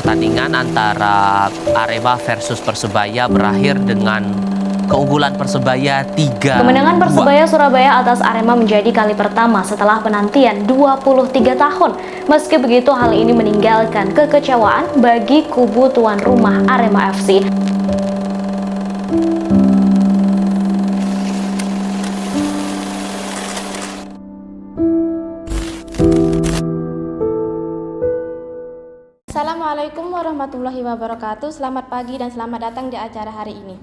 pertandingan antara Arema versus Persebaya berakhir dengan keunggulan Persebaya 3-2. Kemenangan Persebaya Surabaya atas Arema menjadi kali pertama setelah penantian 23 tahun. Meski begitu, hal ini meninggalkan kekecewaan bagi kubu tuan rumah Arema FC. Assalamualaikum warahmatullahi wabarakatuh. Selamat pagi dan selamat datang di acara hari ini.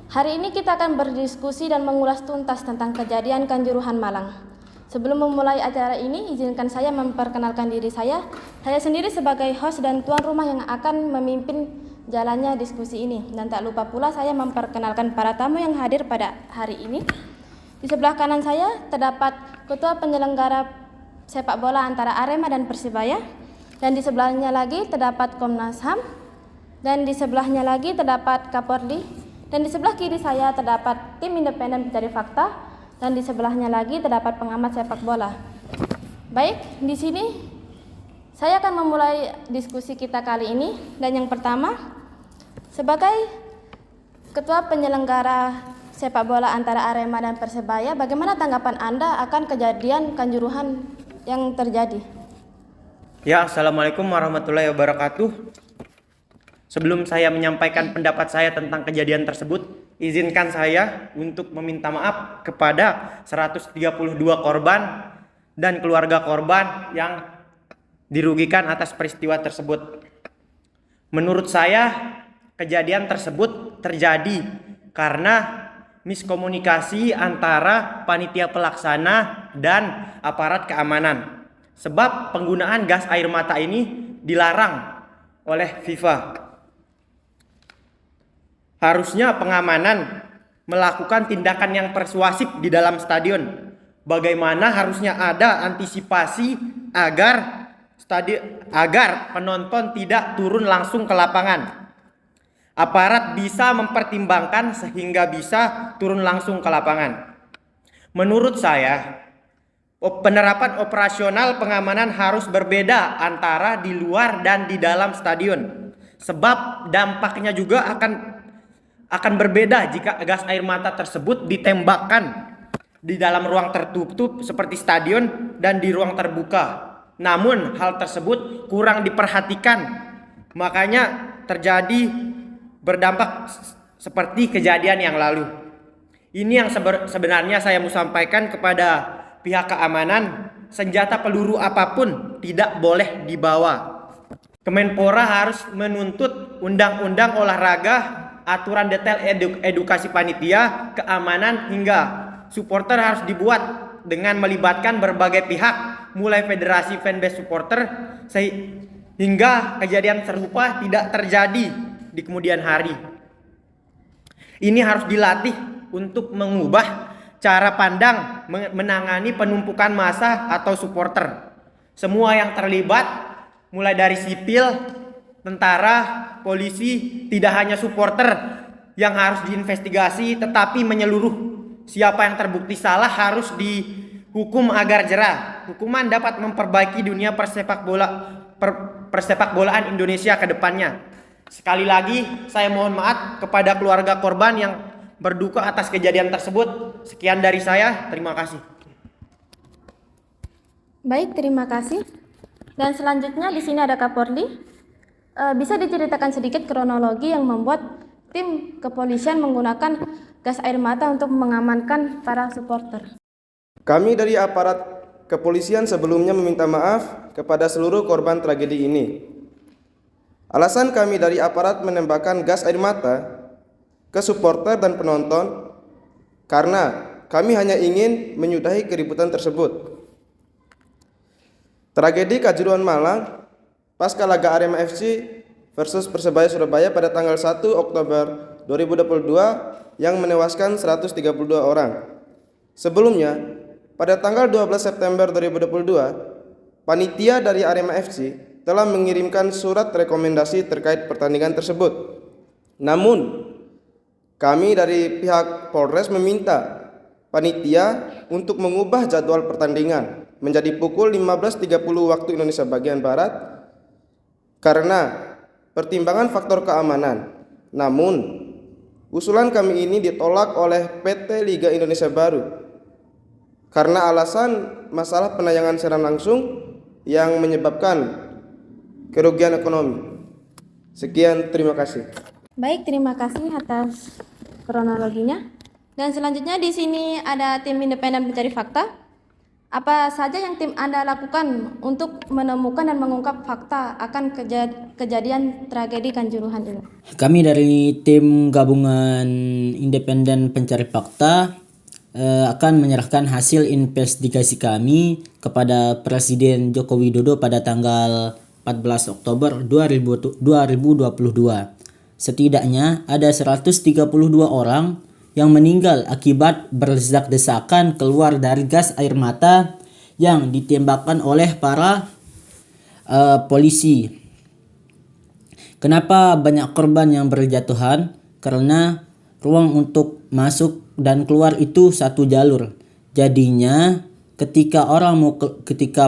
Hari ini kita akan berdiskusi dan mengulas tuntas tentang kejadian Kanjuruhan Malang. Sebelum memulai acara ini, izinkan saya memperkenalkan diri saya. Saya sendiri sebagai host dan tuan rumah yang akan memimpin jalannya diskusi ini. Dan tak lupa pula saya memperkenalkan para tamu yang hadir pada hari ini. Di sebelah kanan saya terdapat Ketua Penyelenggara Sepak Bola antara Arema dan Persebaya. Dan di sebelahnya lagi terdapat Komnas HAM, dan di sebelahnya lagi terdapat Kapolri, dan di sebelah kiri saya terdapat tim independen pencari fakta, dan di sebelahnya lagi terdapat pengamat sepak bola. Baik, di sini saya akan memulai diskusi kita kali ini. Dan yang pertama, sebagai Ketua Penyelenggara Sepak Bola antara Arema dan Persebaya, bagaimana tanggapan Anda akan kejadian Kanjuruhan yang terjadi? Ya, Assalamualaikum warahmatullahi wabarakatuh. Sebelum saya menyampaikan pendapat saya tentang kejadian tersebut, izinkan saya untuk meminta maaf kepada 132 korban dan keluarga korban yang dirugikan atas peristiwa tersebut. Menurut saya, kejadian tersebut terjadi karena miskomunikasi antara panitia pelaksana dan aparat keamanan. Sebab penggunaan gas air mata ini dilarang oleh FIFA. Harusnya pengamanan melakukan tindakan yang persuasif di dalam stadion. Bagaimana harusnya ada antisipasi agar penonton tidak turun langsung ke lapangan. Aparat bisa mempertimbangkan sehingga bisa turun langsung ke lapangan. Menurut saya, penerapan operasional pengamanan harus berbeda antara di luar dan di dalam stadion. Sebab dampaknya juga akan berbeda jika gas air mata tersebut ditembakkan di dalam ruang tertutup seperti stadion dan di ruang terbuka. Namun hal tersebut kurang diperhatikan. Makanya terjadi berdampak seperti kejadian yang lalu. Ini yang sebenarnya saya mau sampaikan kepada pihak keamanan, senjata peluru apapun tidak boleh dibawa. Kemenpora harus menuntut undang-undang olahraga, aturan detail edukasi panitia, keamanan hingga supporter harus dibuat dengan melibatkan berbagai pihak, mulai federasi, fanbase, supporter, sehingga kejadian serupa tidak terjadi di kemudian hari. Ini harus dilatih untuk mengubah cara pandang menangani penumpukan massa atau supporter. Semua yang terlibat, mulai dari sipil, tentara, polisi, tidak hanya supporter yang harus diinvestigasi, tetapi menyeluruh. Siapa yang terbukti salah harus dihukum agar jera. Hukuman dapat memperbaiki dunia persepak bolaan Indonesia ke depannya. Sekali lagi, saya mohon maaf kepada keluarga korban yang berduka atas kejadian tersebut. Sekian dari saya, terima kasih. Baik, terima kasih. Dan selanjutnya di sini ada Kapolri. Bisa diceritakan sedikit kronologi yang membuat tim kepolisian menggunakan gas air mata untuk mengamankan para supporter? Kami dari aparat kepolisian sebelumnya meminta maaf kepada seluruh korban tragedi ini. Alasan kami dari aparat menembakkan gas air mata ke supporter dan penonton karena kami hanya ingin menyudahi keributan tersebut. Tragedi Kanjuruhan Malang pasca laga Arema FC versus Persebaya Surabaya pada tanggal 1 Oktober 2022 yang menewaskan 132 orang. Sebelumnya, pada tanggal 12 September 2022, panitia dari Arema FC telah mengirimkan surat rekomendasi terkait pertandingan tersebut. Namun, kami dari pihak Polres meminta panitia untuk mengubah jadwal pertandingan menjadi pukul 15.30 waktu Indonesia bagian Barat karena pertimbangan faktor keamanan. Namun, usulan kami ini ditolak oleh PT Liga Indonesia Baru karena alasan masalah penayangan siaran langsung yang menyebabkan kerugian ekonomi. Sekian, terima kasih. Baik, terima kasih atas kronologinya. Dan selanjutnya di sini ada tim independen pencari fakta. Apa saja yang tim Anda lakukan untuk menemukan dan mengungkap fakta akan kejadian tragedi Kanjuruhan ini? Kami dari tim gabungan independen pencari fakta akan menyerahkan hasil investigasi kami kepada Presiden Joko Widodo pada tanggal 14 Oktober 2022. Setidaknya ada 132 orang yang meninggal akibat berdesak-desakan keluar dari gas air mata yang ditembakkan oleh para polisi. Kenapa banyak korban yang berjatuhan? Karena ruang untuk masuk dan keluar itu satu jalur. Jadinya ketika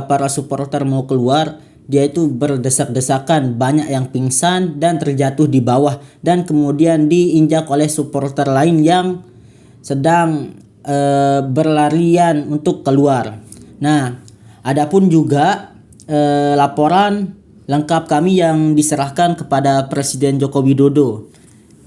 para supporter mau keluar, dia itu berdesak-desakan, banyak yang pingsan dan terjatuh di bawah dan kemudian diinjak oleh supporter lain yang sedang berlarian untuk keluar. Nah, adapun juga laporan lengkap kami yang diserahkan kepada Presiden Joko Widodo.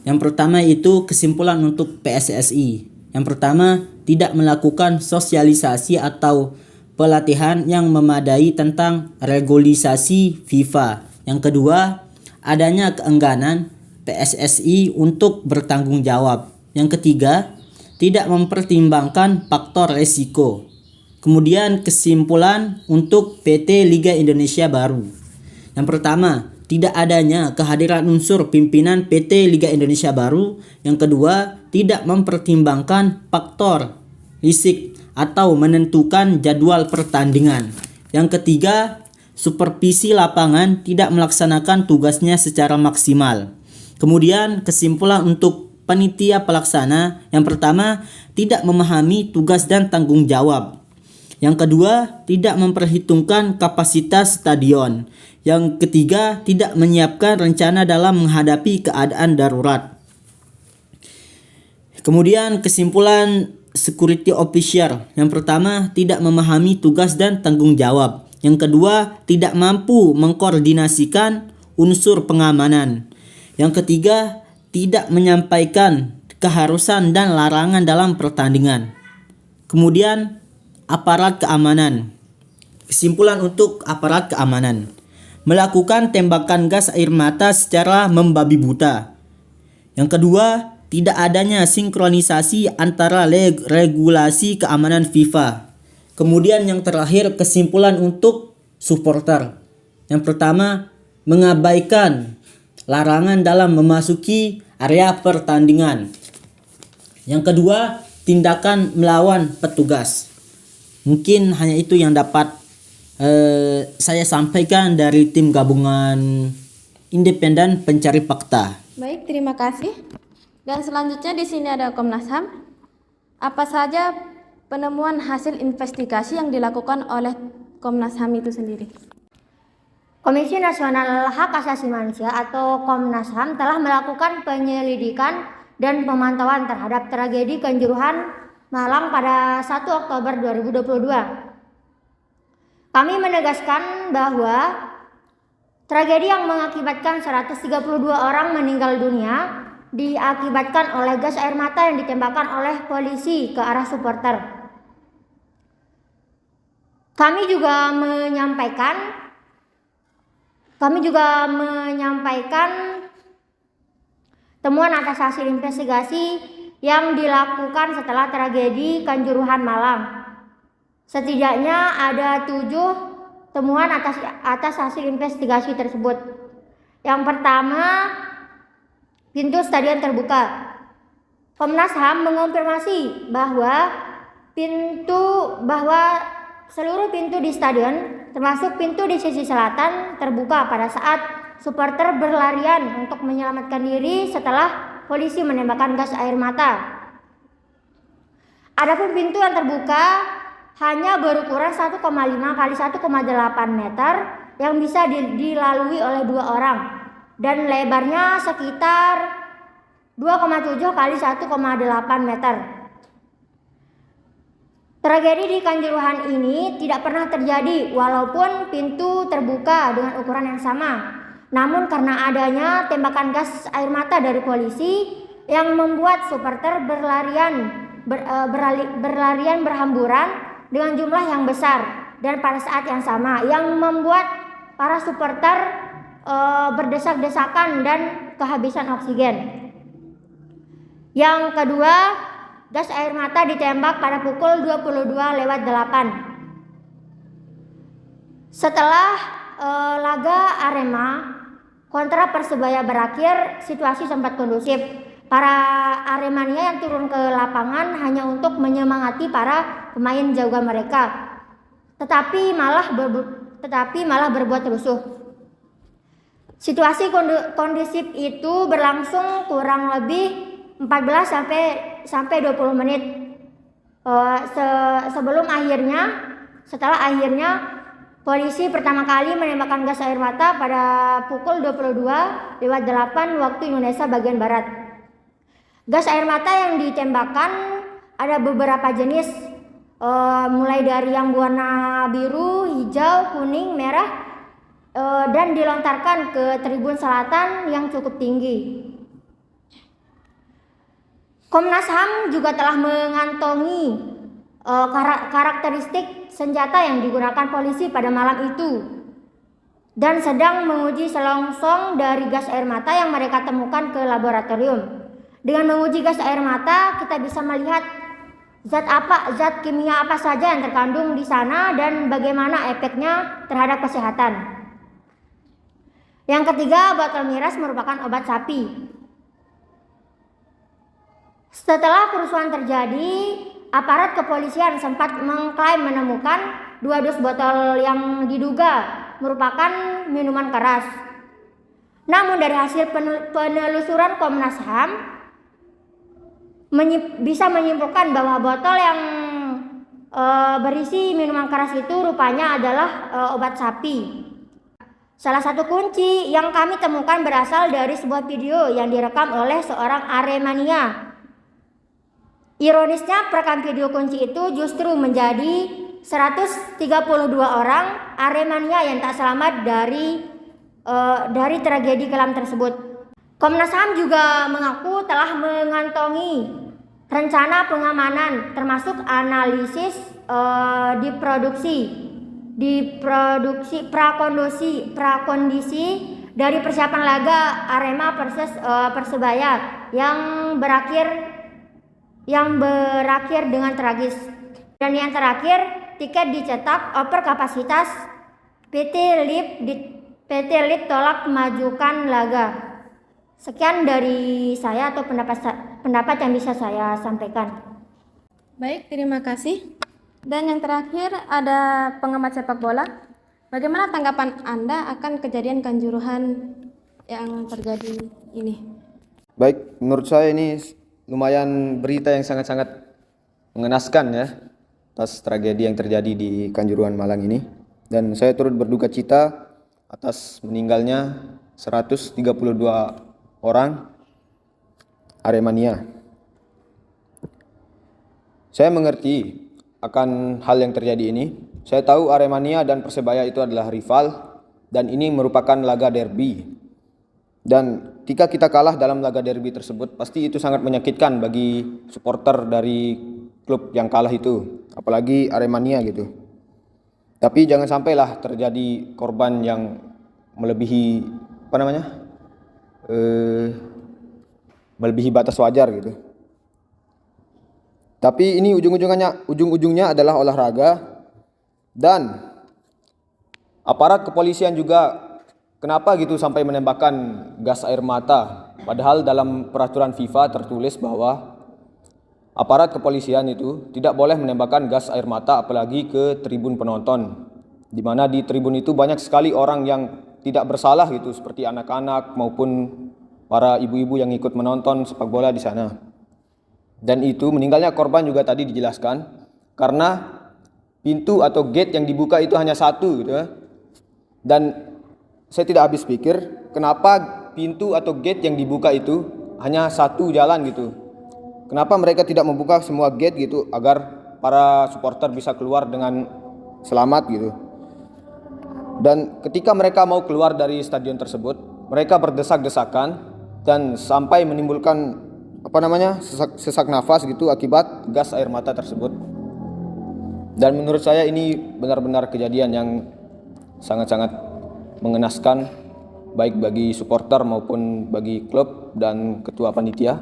Yang pertama itu kesimpulan untuk PSSI. Yang pertama, tidak melakukan sosialisasi atau pelatihan yang memadai tentang regulasi FIFA. Yang kedua, adanya keengganan PSSI untuk bertanggung jawab. Yang ketiga, tidak mempertimbangkan faktor resiko. Kemudian kesimpulan untuk PT Liga Indonesia Baru. Yang pertama, tidak adanya kehadiran unsur pimpinan PT Liga Indonesia Baru. Yang kedua, tidak mempertimbangkan faktor risiko atau menentukan jadwal pertandingan. Yang ketiga, supervisi lapangan tidak melaksanakan tugasnya secara maksimal. Kemudian kesimpulan untuk panitia pelaksana, yang pertama, tidak memahami tugas dan tanggung jawab. Yang kedua, tidak memperhitungkan kapasitas stadion. Yang ketiga, tidak menyiapkan rencana dalam menghadapi keadaan darurat. Kemudian kesimpulan security officer. Yang pertama, tidak memahami tugas dan tanggung jawab. Yang kedua, tidak mampu mengkoordinasikan unsur pengamanan. Yang ketiga, tidak menyampaikan keharusan dan larangan dalam pertandingan. Kemudian, aparat keamanan. Kesimpulan untuk aparat keamanan. Melakukan tembakan gas air mata secara membabi buta. Yang kedua, tidak adanya sinkronisasi antara regulasi keamanan FIFA. Kemudian yang terakhir, kesimpulan untuk supporter. Yang pertama, mengabaikan larangan dalam memasuki area pertandingan. Yang kedua, tindakan melawan petugas. Mungkin hanya itu yang dapat saya sampaikan dari tim gabungan independen pencari fakta. Baik, terima kasih. Dan selanjutnya di sini ada Komnas HAM. Apa saja penemuan hasil investigasi yang dilakukan oleh Komnas HAM itu sendiri? Komisi Nasional Hak Asasi Manusia atau Komnas HAM telah melakukan penyelidikan dan pemantauan terhadap tragedi Kanjuruhan Malang pada 1 Oktober 2022. Kami menegaskan bahwa tragedi yang mengakibatkan 132 orang meninggal dunia diakibatkan oleh gas air mata yang ditembakkan oleh polisi ke arah supporter. Kami juga menyampaikan temuan atas hasil investigasi yang dilakukan setelah tragedi Kanjuruhan Malang. Setidaknya ada 7 temuan atas hasil investigasi tersebut. Yang pertama, pintu stadion terbuka. Komnas HAM mengonfirmasi bahwa seluruh pintu di stadion, termasuk pintu di sisi selatan, terbuka pada saat supporter berlarian untuk menyelamatkan diri setelah polisi menembakkan gas air mata. Adapun pintu yang terbuka hanya berukuran 1,5 x 1,8 meter yang bisa dilalui oleh 2 orang dan lebarnya sekitar 2,7 kali 1,8 meter. Tragedi di Kanjuruhan ini tidak pernah terjadi walaupun pintu terbuka dengan ukuran yang sama. Namun karena adanya tembakan gas air mata dari polisi yang membuat supporter berlarian berhamburan dengan jumlah yang besar dan pada saat yang sama yang membuat para supporter berdesak-desakan dan kehabisan oksigen. Yang kedua, gas air mata ditembak pada pukul 22:08. Setelah laga Arema kontra Persebaya berakhir, situasi sempat kondusif. Para Aremania yang turun ke lapangan hanya untuk menyemangati para pemain jaga mereka, tetapi malah berbuat rusuh. Situasi kondusif itu berlangsung kurang lebih 14 sampai 20 menit setelah akhirnya polisi pertama kali menembakkan gas air mata pada pukul 22:08 waktu Indonesia bagian barat. Gas air mata yang ditembakkan ada beberapa jenis, mulai dari yang warna biru, hijau, kuning, merah, dan dilontarkan ke tribun selatan yang cukup tinggi. Komnas HAM juga telah mengantongi karakteristik senjata yang digunakan polisi pada malam itu dan sedang menguji selongsong dari gas air mata yang mereka temukan ke laboratorium. Dengan menguji gas air mata, kita bisa melihat zat kimia apa saja yang terkandung di sana dan bagaimana efeknya terhadap kesehatan. Yang ketiga, botol miras merupakan obat sapi. Setelah kerusuhan terjadi, aparat kepolisian sempat mengklaim menemukan 2 dus botol yang diduga merupakan minuman keras. Namun dari hasil penelusuran Komnas HAM bisa menyimpulkan bahwa botol yang berisi minuman keras itu rupanya adalah obat sapi. Salah satu kunci yang kami temukan berasal dari sebuah video yang direkam oleh seorang Aremania. Ironisnya, perekam video kunci itu justru menjadi 132 orang Aremania yang tak selamat dari tragedi kelam tersebut. Komnas HAM juga mengaku telah mengantongi rencana pengamanan termasuk analisis prakondisi dari persiapan laga Arema versus Persebaya yang berakhir dengan tragis. Dan yang terakhir, tiket dicetak over kapasitas, PT Lip tolak majukan laga. Sekian dari saya atau pendapat yang bisa saya sampaikan. Baik, terima kasih. Dan yang terakhir ada pengamat sepak bola. Bagaimana tanggapan Anda akan kejadian Kanjuruhan yang terjadi ini? Baik, menurut saya ini lumayan berita yang sangat-sangat mengenaskan ya atas tragedi yang terjadi di Kanjuruhan Malang ini. Dan saya turut berduka cita atas meninggalnya 132 orang Aremania. Saya mengerti akan hal yang terjadi ini. Saya tahu Aremania dan Persebaya itu adalah rival dan ini merupakan laga derby. Dan ketika kita kalah dalam laga derby tersebut, pasti itu sangat menyakitkan bagi supporter dari klub yang kalah itu, apalagi Aremania gitu. Tapi jangan sampailah terjadi korban yang melebihi melebihi batas wajar gitu. Tapi ini ujung-ujungnya adalah olahraga dan aparat kepolisian juga kenapa gitu sampai menembakkan gas air mata, padahal dalam peraturan FIFA tertulis bahwa aparat kepolisian itu tidak boleh menembakkan gas air mata apalagi ke tribun penonton, di mana di tribun itu banyak sekali orang yang tidak bersalah gitu, seperti anak-anak maupun para ibu-ibu yang ikut menonton sepak bola di sana. Dan itu meninggalnya korban juga tadi dijelaskan karena pintu atau gate yang dibuka itu hanya satu gitu ya. Dan saya tidak habis pikir kenapa pintu atau gate yang dibuka itu hanya satu jalan gitu. Kenapa mereka tidak membuka semua gate gitu agar para supporter bisa keluar dengan selamat gitu. Dan ketika mereka mau keluar dari stadion tersebut, mereka berdesak-desakan dan sampai menimbulkan sesak nafas gitu akibat gas air mata tersebut. Dan menurut saya ini benar-benar kejadian yang sangat-sangat mengenaskan, baik bagi supporter maupun bagi klub dan ketua panitia.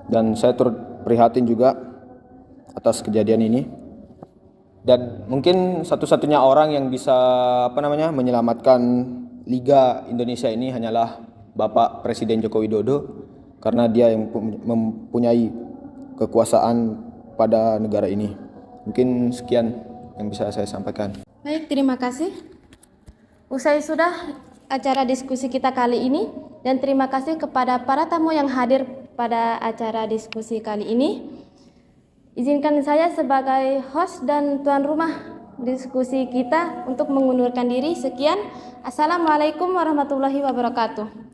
Dan saya turut prihatin juga atas kejadian ini. Dan mungkin satu-satunya orang yang bisa menyelamatkan Liga Indonesia ini hanyalah Bapak Presiden Joko Widodo, karena dia yang mempunyai kekuasaan pada negara ini. Mungkin sekian yang bisa saya sampaikan. Baik, terima kasih. Usai sudah acara diskusi kita kali ini, dan terima kasih kepada para tamu yang hadir pada acara diskusi kali ini. Izinkan saya sebagai host dan tuan rumah diskusi kita untuk mengundurkan diri. Sekian. Assalamualaikum warahmatullahi wabarakatuh.